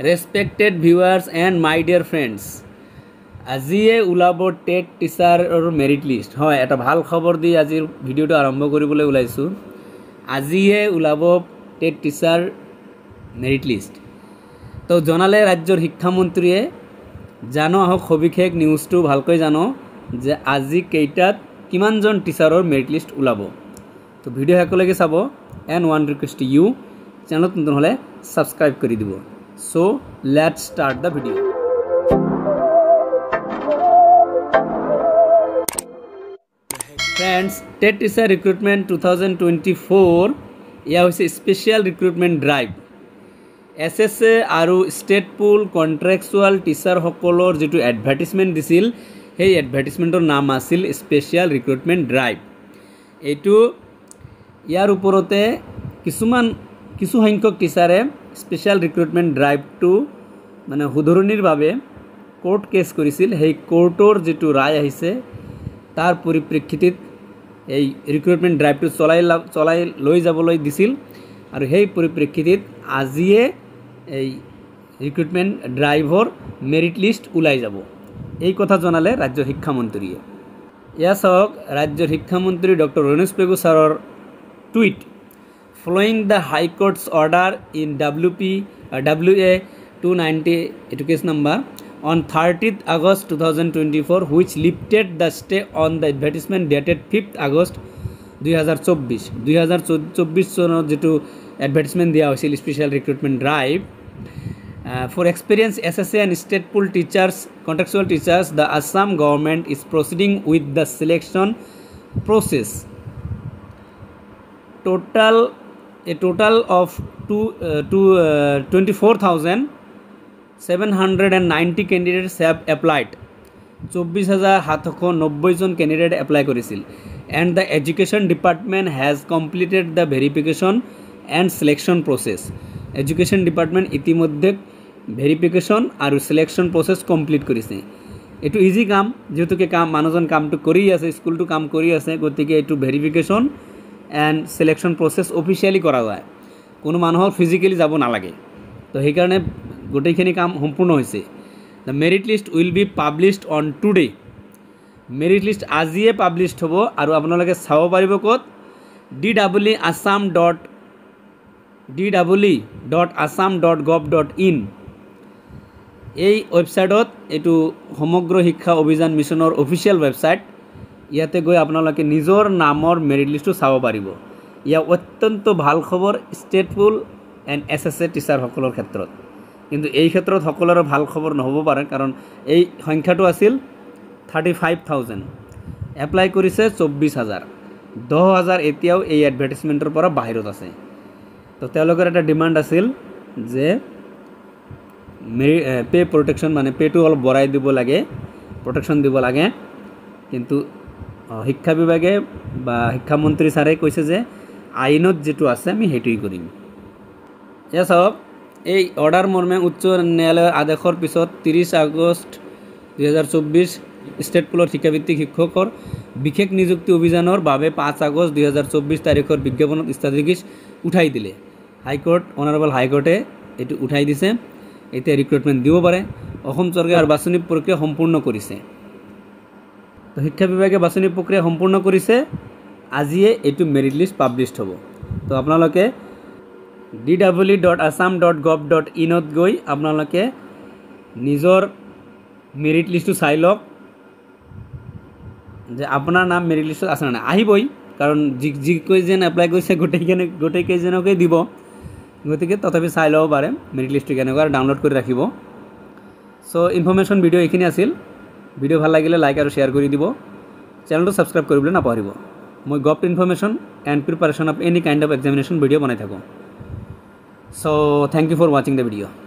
Respected viewers and my dear friends, আজিয়ে ওলাব TET টিচাৰৰ merit list. হয়, এটা ভাল খবৰ দি আজিৰ ভিডিঅ'টো আৰম্ভ কৰিবলৈ ওলাইছোঁ। আজিয়ে ওলাব টেট টিচাৰ মেৰিট লিষ্ট। তো জনালে ৰাজ্যৰ শিক্ষামন্ত্ৰীয়ে। জানো আহক সবিশেষ নিউজটো ভালকৈ জানো যে আজি কেইটাত কিমানজন টিচাৰৰ মেৰিট লিষ্ট ওলাব। তো ভিডিঅ' শেষলৈকে চাব। এণ্ড ওৱান ৰিকুৱেষ্ট ইউ, চেনেলত নতুন হ'লে ছাবস্ক্ৰাইব কৰি দিব। So' let's start the video'. Friends, TET teacher recruitment 2024 এয়া হৈছে স্পেচিয়েল ৰিক্ৰুটমেণ্ট ড্ৰাইভ। SSA আৰু ষ্টেট পুল কণ্ট্ৰেকচুৱেল টিচাৰসকলৰ যিটো এডভাৰ্টিজমেণ্ট দিছিল, সেই এডভাৰ্টিজমেণ্টৰ নাম আছিল স্পেচিয়েল ৰিক্ৰুটমেণ্ট ড্ৰাইভ। এইটো ইয়াৰ ওপৰতে কিছু সংখ্যক টিচাৰে স্পেচিয়েল ৰিক্ৰুটমেণ্ট ড্ৰাইভটো মানে শুধৰণিৰ বাবে কোৰ্ট কেছ কৰিছিল। সেই কোৰ্টৰ যিটো ৰায় আহিছে তাৰ পৰিপ্ৰেক্ষিতত এই ৰিক্ৰুটমেণ্ট ড্ৰাইভটো চলাই লৈ যাবলৈ দিছিল। আৰু সেই পৰিপ্ৰেক্ষিতত আজিয়ে এই ৰিক্ৰুটমেণ্ট ড্ৰাইভৰ মেৰিট লিষ্ট ওলাই যাব, এই কথা জনালে ৰাজ্যৰ শিক্ষামন্ত্ৰীয়ে। এয়া চাওক ৰাজ্যৰ শিক্ষামন্ত্ৰী ডক্টৰ ৰণোজ পেগু ছাৰৰ tweet. Following the High Court's order in WA 290 education number on 30th August 2024, which lifted the stay on the advertisement dated 5th August 2024 চনত যেটো এডভাৰ্টিজমেণ্ট দিয়া হৈছিল special recruitment drive for experienced SSA and state pool teachers, contractual teachers, the Assam government is proceeding with the selection process. A total of 24,790 candidates have applied. 24,790 জন candidate apply কৰিছিল। And the education department has completed the verification and selection process. Education department ইতিমধ্যে verification আৰু সিলেকশ্যন process complete কৰিছে। এইটো easy কাম, যেহেতুকে মানুহজন কামটো কৰি আছে, স্কুলটো কাম কৰি আছে, গতিকে এইটো ভেৰিফিকেশ্যন এণ্ড সিলেকশ্যন প্ৰচেছ অফিচিয়েলি কৰা যায়, কোনো মানুহৰ ফিজিকেলি যাব নালাগে। তো সেইকাৰণে গোটেইখিনি কাম সম্পূৰ্ণ হৈছে। The merit list will be published on today. Merit list আজিয়ে পাব্লিছড হ'ব আৰু আপোনালোকে চাব পাৰিব ক'ত? dwe.assam.gov.in এই ৱেবছাইটত। এইটো সমগ্ৰ শিক্ষা অভিযান মিছনৰ অফিচিয়েল ৱেবছাইট। ইয়াতে গৈ আপোনালোকে নিজৰ নামৰ মেৰিট লিষ্টটো চাব পাৰিব। ইয়া অত্যন্ত ভাল খবৰ ষ্টেট পুল এণ্ড SSA টিচাৰসকলৰ ক্ষেত্ৰত। কিন্তু এই ক্ষেত্ৰত সকলোৰে ভাল খবৰ নহ'ব পাৰে, কাৰণ এই সংখ্যাটো আছিল 35,000, এপ্লাই কৰিছে 24,000, 10,000 এতিয়াও এই এডভাৰ্টিজমেণ্টৰ পৰা বাহিৰত আছে। তো তেওঁলোকৰ এটা ডিমাণ্ড আছিল যে পে প্ৰটেকশ্যন, মানে পেটো অলপ বঢ়াই দিব লাগে, প্ৰটেকশ্যন দিব লাগে। কিন্তু শিক্ষা বিভাগে বা শিক্ষামন্ত্ৰী ছাৰে কৈছে যে আইনত যিটো আছে আমি সেইটোৱেই কৰিম। এয়া চাওক, এই অৰ্ডাৰ মৰ্মে উচ্চ ন্যায়ালয়ৰ আদেশৰ পিছত 30 আগষ্ট 2024 ষ্টেট পুলৰ শিক্ষাভিত্তিক শিক্ষকৰ বিশেষ নিযুক্তি অভিযানৰ বাবে 5 আগষ্ট 2024 তাৰিখৰ বিজ্ঞাপনত স্থগিতাদেশ উঠাই দিলে হাইকোৰ্ট। অনাৰেবল হাইকোৰ্টে এইটো উঠাই দিছে। এতিয়া ৰিক্ৰুটমেণ্ট দিব পাৰে। অসম চৰকাৰে বাছনি প্ৰক্ৰিয়া সম্পূৰ্ণ কৰিছে। তো শিক্ষা বিভাগে বাছনি প্ৰক্ৰিয়া সম্পূৰ্ণ কৰিছে। আজিয়ে এইটো মেৰিট লিষ্ট পাব্লিছড হ'ব। তো আপোনালোকে dwe.assam.gov.in গৈ আপোনালোকে নিজৰ মেৰিট লিষ্টটো চাই লওক যে আপোনাৰ নাম মেৰিট লিষ্টত আছে নাই। আহিবই, কাৰণ যিকেইজন এপ্লাই কৰিছে গোটেইকেইজনকে দিব, গতিকে তথাপি চাই ল'ব পাৰে মেৰিট লিষ্টটো কেনেকুৱা, ডাউনলোড কৰি ৰাখিব। চ' ইনফৰ্মেশ্যন ভিডিঅ' এইখিনি আছিল। ভিডিঅ' ভাল লাগিলে লাইক আৰু শ্বেয়াৰ কৰি দিব। চেনেলটো ছাবস্ক্ৰাইব কৰিবলৈ নাপাহৰিব। মই gov information and preparation of any kind of examination video' বনাই থাকোঁ। চ' থেংক ইউ ফৰ ৱাচিং দ্য ভিডিঅ'।